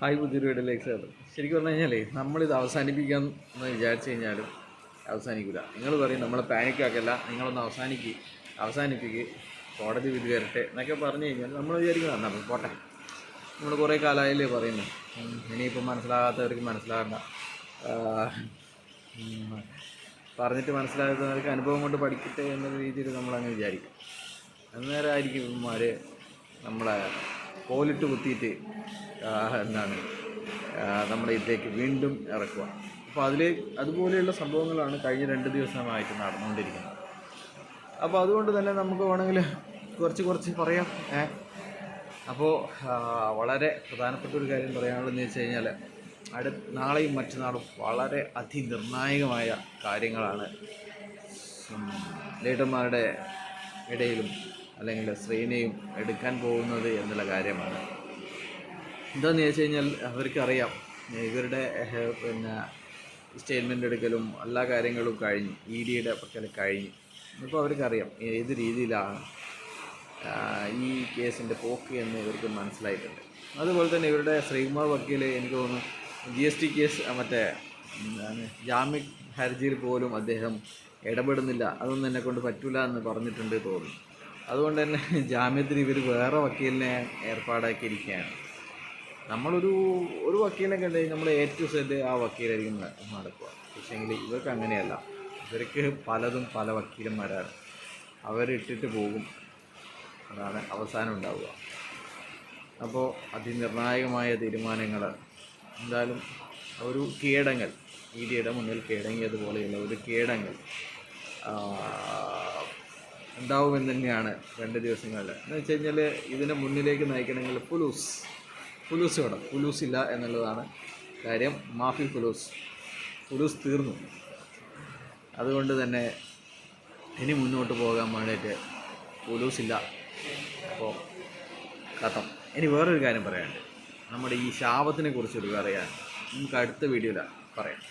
Hi പുതിയൊരു വീഡിയോയിലേക്ക് സ്വാഗതം. ശരിക്കും പറഞ്ഞു കഴിഞ്ഞാലേ നമ്മളിത് അവസാനിപ്പിക്കാം എന്ന് വിചാരിച്ചു കഴിഞ്ഞാലും അവസാനിക്കില്ല. നിങ്ങൾ പറയും നമ്മളെ പാനിക്കാക്കല്ല, നിങ്ങളൊന്ന് അവസാനിപ്പിക്കുക, കോടതി വിധി വരട്ടെ എന്നൊക്കെ പറഞ്ഞു കഴിഞ്ഞാൽ നമ്മൾ വിചാരിക്കുന്നത് നമ്മൾ പോട്ടെ, നമ്മൾ കുറേ കാലമായില്ലേ പറയുന്നു. ഇനിയിപ്പോൾ മനസ്സിലാകാത്തവർക്ക് മനസ്സിലാകണ്ട, പറഞ്ഞിട്ട് മനസ്സിലാകാത്തവർക്ക് അനുഭവം കൊണ്ട് പഠിക്കട്ടെ എന്ന രീതിയിൽ നമ്മളങ്ങ് വിചാരിക്കും. അന്നേരം ആയിരിക്കും ഇവന്മാർ നമ്മളെ കോലിട്ട് കുത്തിയിട്ട് എന്താണ് നമ്മുടെ ഇതിലേക്ക് വീണ്ടും ഇറക്കുക. അപ്പോൾ അതുപോലെയുള്ള സംഭവങ്ങളാണ് കഴിഞ്ഞ 2 ദിവസമായിട്ട് നടന്നുകൊണ്ടിരിക്കുന്നത്. അപ്പോൾ അതുകൊണ്ട് തന്നെ നമുക്ക് വേണമെങ്കിൽ കുറച്ച് പറയാം. അപ്പോൾ വളരെ പ്രധാനപ്പെട്ട ഒരു കാര്യം പറയാനുള്ളതെന്ന് വെച്ച് കഴിഞ്ഞാൽ നാളെയും മറ്റന്നാളും വളരെ അതിനിർണായകമായ കാര്യങ്ങളാണ് ലീഡർമാരുടെ ഇടയിലും അല്ലെങ്കിൽ ശ്രീനെയും എടുക്കാൻ പോകുന്നത് എന്നുള്ള കാര്യമാണ്. എന്താണെന്ന് ചോദിച്ചു കഴിഞ്ഞാൽ അവർക്കറിയാം ഇവരുടെ സ്റ്റേറ്റ്മെൻ്റ് എടുക്കലും എല്ലാ കാര്യങ്ങളും കഴിഞ്ഞ് EDയുടെ പക്കൽ കഴിഞ്ഞ്. ഇപ്പോൾ അവർക്കറിയാം ഏത് രീതിയിലാണ് ഈ കേസിൻ്റെ പോക്ക് എന്ന് ഇവർക്ക് മനസ്സിലായിട്ടുണ്ട്. അതുപോലെ തന്നെ ഇവരുടെ ശ്രീകുമാർ വക്കീൽ എനിക്ക് തോന്നുന്നു GST കേസ് ജാമ്യ ഹർജിയിൽ പോലും അദ്ദേഹം ഇടപെടുന്നില്ല, അതൊന്നും എന്നെ കൊണ്ട് പറ്റില്ല എന്ന് പറഞ്ഞിട്ടുണ്ട് തോന്നുന്നു. അതുകൊണ്ട് തന്നെ ജാമ്യത്തിന് ഇവർ വേറെ വക്കീലിനെ ഏർപ്പാടാക്കിയിരിക്കുകയാണ്. നമ്മളൊരു വക്കീലിനെ കണ്ടു നമ്മൾ A to Z ആ വക്കീലായിരിക്കും നടക്കുക. പക്ഷേങ്കിൽ ഇവർക്ക് അങ്ങനെയല്ല. ഇവർക്ക് പല വക്കീലന്മാരാണ്, അവരിട്ടിട്ട് പോകും, അതാണ് അവസാനം ഉണ്ടാവുക. അപ്പോൾ അതിനിർണായകമായ തീരുമാനങ്ങൾ എന്തായാലും ഒരു കീഴടങ്ങൽ, EDയുടെ മുന്നിൽ കീഴടങ്ങിയതുപോലെയുള്ള ഒരു കീഴടങ്ങൽ ഉണ്ടാവുമെന്ന് തന്നെയാണ് 2 ദിവസങ്ങളിൽ. എന്ന് വെച്ച് കഴിഞ്ഞാൽ ഇതിനെ മുന്നിലേക്ക് നയിക്കണമെങ്കിൽ പുലൂസില്ല എന്നുള്ളതാണ് കാര്യം. മാഫി പുലൂസ് തീർന്നു. അതുകൊണ്ട് തന്നെ ഇനി മുന്നോട്ട് പോകാൻ വേണ്ടിയിട്ട് പുലൂസില്ല. അപ്പോൾ കഥം. ഇനി വേറൊരു കാര്യം പറയാനുണ്ട്, നമ്മുടെ ഈ ശാപത്തിനെ കുറിച്ചൊരു പറയാൻ നമുക്ക് അടുത്ത വീഡിയോയിലാണ് പറയാം.